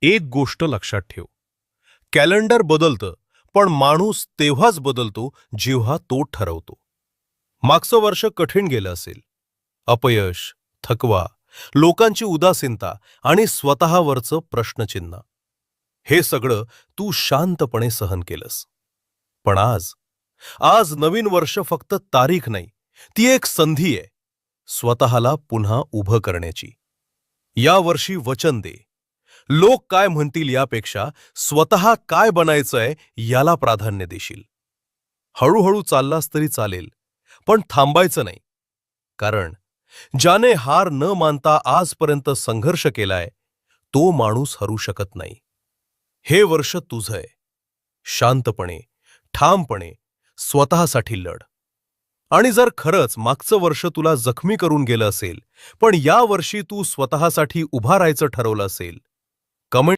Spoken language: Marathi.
एक गोष्ट लक्षात ठेव, कॅलेंडर बदलतं, पण माणूस तेव्हाच बदलतो जेव्हा तो ठरवतो. मागचं वर्ष कठीण गेलं असेल, अपयश, थकवा, लोकांची उदासीनता आणि स्वतःवरचं प्रश्नचिन्ह, हे सगळं तू शांतपणे सहन केलंस. पण आज आज नवीन वर्ष फक्त तारीख नाही, ती एक संधी आहे स्वतःला पुन्हा उभं करण्याची. या वर्षी वचन दे, लोक काय म्हणतील यापेक्षा स्वतः काय बनायचंय याला प्राधान्य देशील. हळूहळू चाललास तरी चालेल, पण थांबायचं नाही. कारण ज्याने हार न मानता आजपर्यंत संघर्ष केलाय, तो माणूस हरू शकत नाही. हे वर्ष तुझंय. शांतपणे, ठामपणे स्वतःसाठी लढ. आणि जर खरंच मागचं वर्ष तुला जखमी करून गेलं असेल, पण या वर्षी तू स्वतःसाठी उभा राहायचं ठरवलं असेल, कमेंट